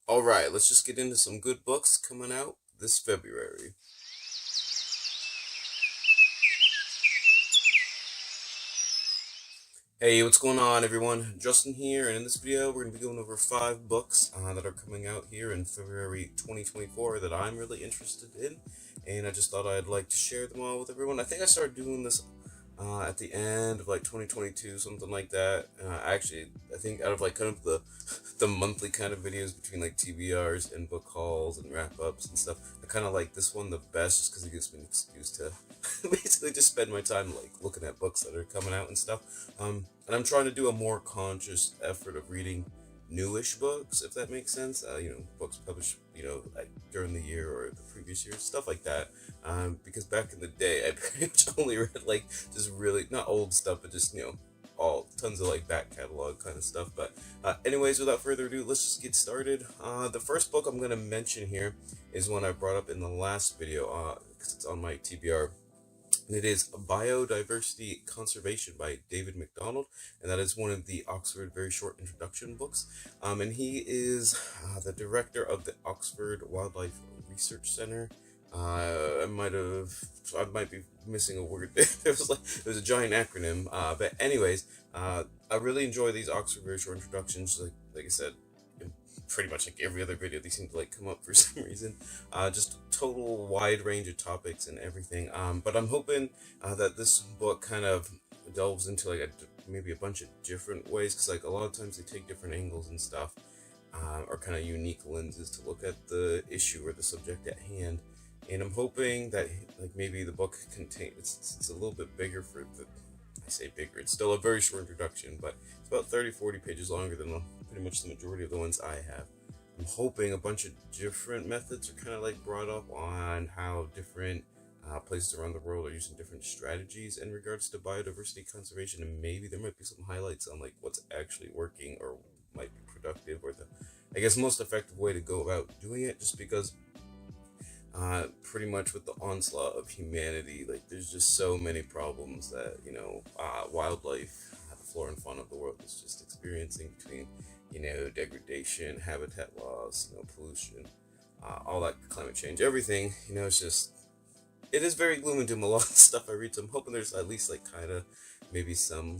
Alright, let's just get into some good books coming out this February. Hey, what's going on, everyone? Justin here, and in this video, we're going to be going over 5 books that are coming out here in February 2024 that I'm really interested in, and I just thought I'd like to share them all with everyone. I think I started doing this at the end of like 2022, something like that. I think out of like kind of the the monthly kind of videos between like TBRs and book hauls and wrap ups and stuff, I kind of like this one the best just because it gives me an excuse to basically just spend my time like looking at books that are coming out and stuff. And I'm trying to do a more conscious effort of reading newish books, if that makes sense. Books published, like during the year or the previous year, stuff like that. Because back in the day, I pretty much only read like just really not old stuff, but just all tons of like back catalog kind of stuff. But anyways, without further ado, let's just get started. The first book I'm gonna mention here is one I brought up in the last video, because it's on my TBR. And it is Biodiversity Conservation by David MacDonald, and that is one of the Oxford Very Short Introduction books. And he is the director of the Oxford Wildlife Research Center. I might be missing a word there. It was a giant acronym. But anyways, I really enjoy these Oxford Very Short Introductions. Like I said, pretty much like every other video, they seem to like come up for some reason. Just total wide range of topics and everything. But I'm hoping that this book kind of delves into like maybe a bunch of different ways, because like a lot of times they take different angles and stuff, or kind of unique lenses to look at the issue or the subject at hand. And I'm hoping that like maybe the book contains it's a little bit bigger for the. I say bigger, it's still a very short introduction, but it's about 30-40 pages longer than pretty much the majority of the ones I have. I'm hoping a bunch of different methods are kind of like brought up on how different places around the world are using different strategies in regards to biodiversity conservation, and maybe there might be some highlights on like what's actually working or might be productive, or the I guess most effective way to go about doing it, just because pretty much with the onslaught of humanity, like there's just so many problems that wildlife, the flora and fauna of the world is just experiencing, between degradation, habitat loss, pollution, all that, climate change, everything. It is very gloom and doom, a lot of stuff I read. So I'm hoping there's at least like kind of maybe some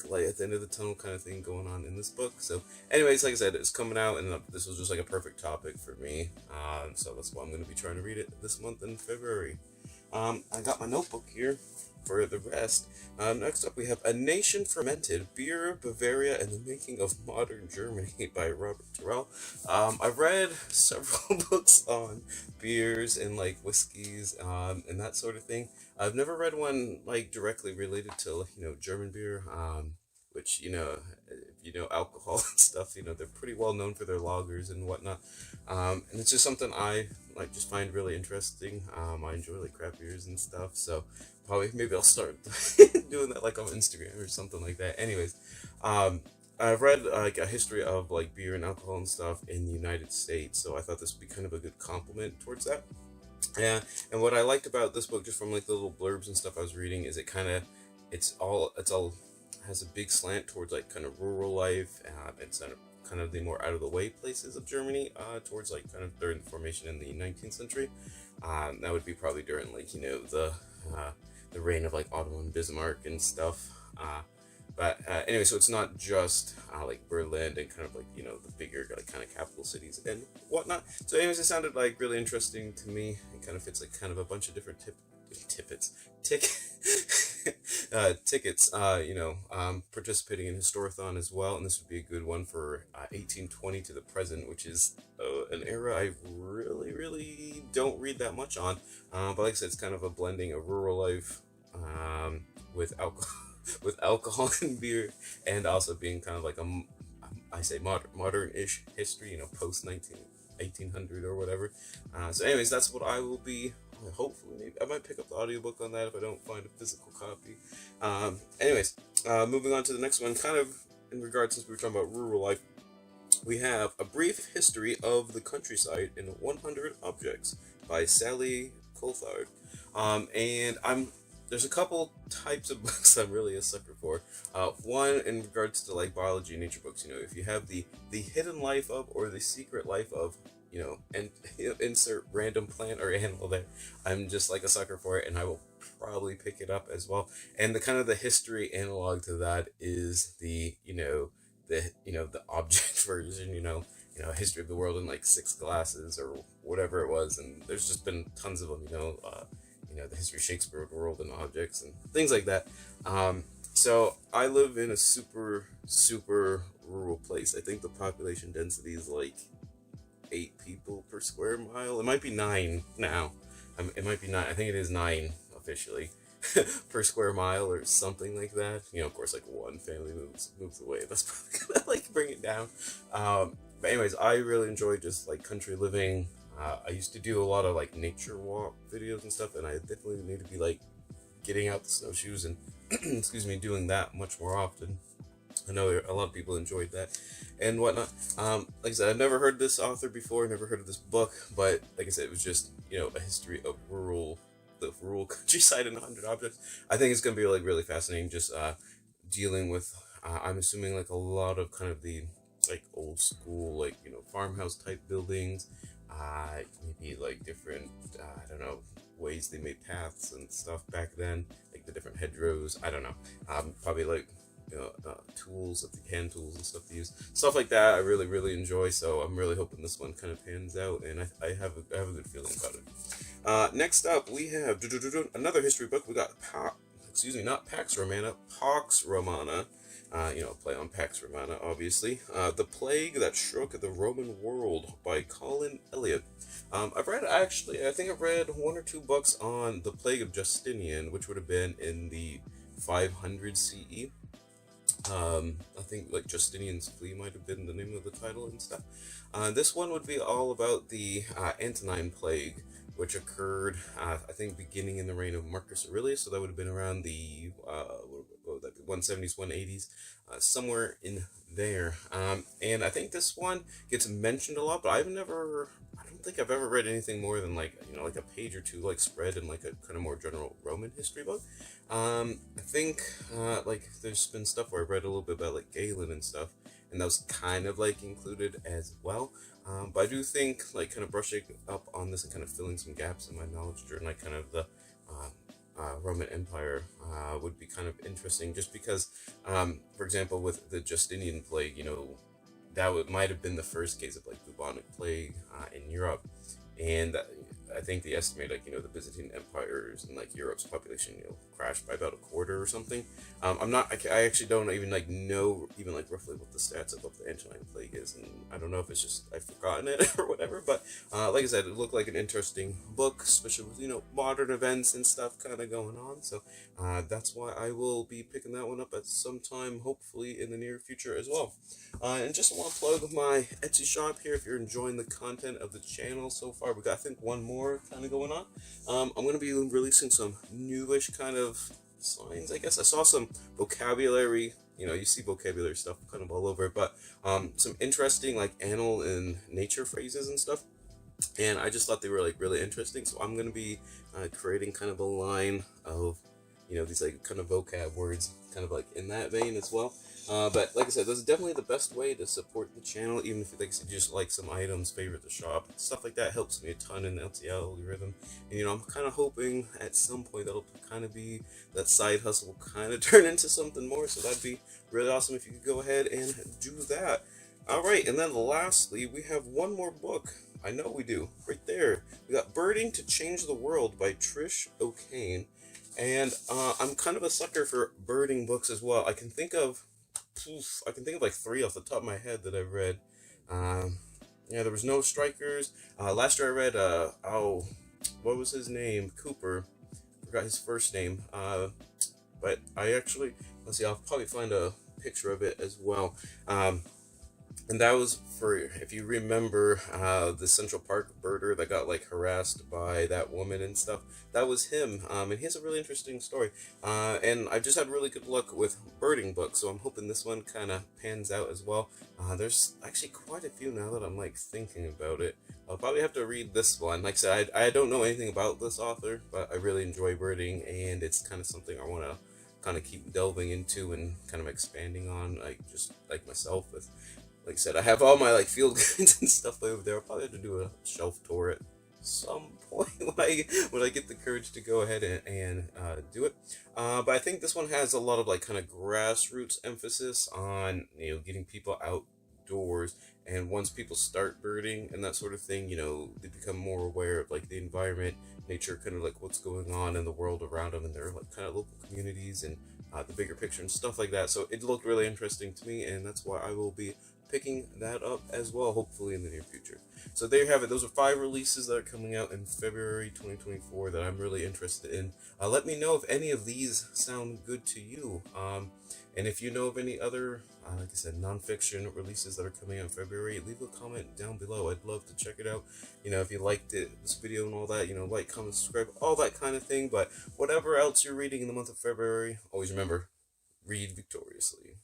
light at the end of the tunnel kind of thing going on in this book. So anyways, like I said, it's coming out, and this was just like a perfect topic for me. So that's why I'm going to be trying to read it this month in February. I got my notebook here for the rest. Next up, we have A Nation Fermented, Beer, Bavaria, and the Making of Modern Germany by Robert Terrell. I've read several books on beers and like whiskeys, and that sort of thing. I've never read one like directly related to German beer, which if alcohol and stuff, they're pretty well known for their lagers and whatnot. And it's just something I like just find really interesting. I enjoy like craft beers and stuff, so maybe I'll start doing that like on Instagram or something like that. Anyways, I've read like a history of like beer and alcohol and stuff in the United States, so I thought this would be kind of a good compliment towards that. Yeah, and what I liked about this book, just from like the little blurbs and stuff I was reading, is it's all has a big slant towards like kind of rural life, and kind of the more out of the way places of Germany, towards like kind of during the formation in the 19th century. That would be probably during like the reign of like Otto and Bismarck and stuff. But anyway, so it's not just like Berlin and kind of like the bigger like kind of capital cities and whatnot. So anyways, it sounded like really interesting to me. It kind of fits like kind of a bunch of different tickets. Participating in Historathon as well, and this would be a good one for 1820 to the present, which is an era I really don't read that much on. But like I said, it's kind of a blending of rural life with alcohol. With alcohol and beer, and also being kind of like I say modern-ish history, post 1800 or whatever. So anyways, that's what I will be, hopefully, maybe I might pick up the audiobook on that if I don't find a physical copy. Anyways, moving on to the next one, kind of in regards, since we were talking about rural life, we have A Brief History of the Countryside in 100 Objects by Sally Coulthard. And there's a couple types of books I'm really a sucker for. One in regards to like biology and nature books. You know, if you have the hidden life of or the secret life of, you know, and insert random plant or animal there, I'm just like a sucker for it, and I will probably pick it up as well. And the kind of the history analog to that is the, the object version. History of the world in like 6 glasses or whatever it was, and there's just been tons of them. The history of Shakespeare world and objects and things like that. So I live in a super rural place. I think the population density is like 8 people per square mile. It might be 9 now. It might be 9. I think it is 9 officially per square mile or something like that. Of course, like one family moves away. That's probably gonna like bring it down. But anyways, I really enjoy just like country living. I used to do a lot of like nature walk videos and stuff, and I definitely need to be like getting out the snowshoes and excuse me, doing that much more often. I know a lot of people enjoyed that and whatnot. Like I said, I've never heard this author before, never heard of this book, but like I said, it was just, a history of the rural countryside and 100 objects. I think it's going to be like really fascinating, just dealing with, I'm assuming like a lot of kind of the like old school, like, farmhouse type buildings, maybe like different, I don't know, ways they made paths and stuff back then, like the different hedgerows. I don't know. Probably like tools, like the hand tools and stuff to use, stuff like that. I really enjoy. So I'm really hoping this one kind of pans out, and I have a good feeling about it. Next up, we have another history book. We got not Pax Romana, Pax Romana. Play on Pax Romana, obviously. The Plague That Shook the Roman World by Colin Elliott. I think I've read 1 or 2 books on the Plague of Justinian, which would have been in the 500 CE. I think like Justinian's Flea might have been the name of the title and stuff. This one would be all about the Antonine Plague, which occurred, I think, beginning in the reign of Marcus Aurelius. So that would have been around the 170s, 180s, somewhere in there. And I think this one gets mentioned a lot, but I don't think I've ever read anything more than like a page or 2 like spread in like a kind of more general Roman history book. I think like there's been stuff where I've read a little bit about like Galen and stuff, and that was kind of like included as well. But I do think like kind of brushing up on this and kind of filling some gaps in my knowledge during like kind of the Roman Empire would be kind of interesting, just because, for example, with the Justinian plague, that might have been the first case of like bubonic plague in Europe, and I think they estimate like the Byzantine empires and like Europe's population crashed by about 1/4 or something. I actually don't even like know even like roughly what the stats of what the Antonine plague is, and I don't know if it's just I've forgotten it or whatever. But like I said, it looked like an interesting book, especially with modern events and stuff kind of going on. So that's why I will be picking that one up at some time, hopefully in the near future as well. And just want to plug my Etsy shop here. If you're enjoying the content of the channel so far, we got I think one more kind of going on. I'm going to be releasing some newish kind of signs, I guess. I saw some vocabulary, you see vocabulary stuff kind of all over it, but some interesting like animal and nature phrases and stuff, and I just thought they were like really interesting. So I'm going to be creating kind of a line of these like kind of vocab words kind of like in that vein as well. But like I said, this is definitely the best way to support the channel, even if like I said, you just like some items, favorite the shop, stuff like that helps me a ton in the LTL algorithm. And I'm kind of hoping at some point that'll kind of be that side hustle will kind of turn into something more. So that'd be really awesome if you could go ahead and do that. All right, and then lastly, we have one more book. I know we do, right there. We got Birding to Change the World by Trish O'Kane. And I'm kind of a sucker for birding books as well. I can think of like 3 off the top of my head that I've read. There was No Strikers. Last year I read, what was his name? Cooper. Forgot his first name. But I actually, let's see, I'll probably find a picture of it as well. And that was for, if you remember, the Central Park bird birder that got like harassed by that woman and stuff. That was him, and he has a really interesting story. And I've just had really good luck with birding books, so I'm hoping this one kind of pans out as well. There's actually quite a few now that I'm like thinking about it. I'll probably have to read this one. Like I said, I don't know anything about this author, but I really enjoy birding, and it's kind of something I want to kind of keep delving into and kind of expanding on, like just like myself. With, like I said, I have all my like field guides and stuff over there. I'll probably have to do a shelf tour at some point when I get the courage to go ahead and do it. But I think this one has a lot of like kind of grassroots emphasis on, you know, getting people outdoors. And once people start birding and that sort of thing, you know, they become more aware of like the environment, nature, kind of like what's going on in the world around them, and their like kind of local communities and the bigger picture and stuff like that. So it looked really interesting to me, and that's why I will be picking that up as well, hopefully in the near future. So there you have it. Those are 5 releases that are coming out in February 2024 that I'm really interested in. Let me know if any of these sound good to you. And if you know of any other, like I said, nonfiction releases that are coming out in February, leave a comment down below. I'd love to check it out. You know, if you liked it, this video and all that, you know, like, comment, subscribe, all that kind of thing. But whatever else you're reading in the month of February, always remember, read victoriously.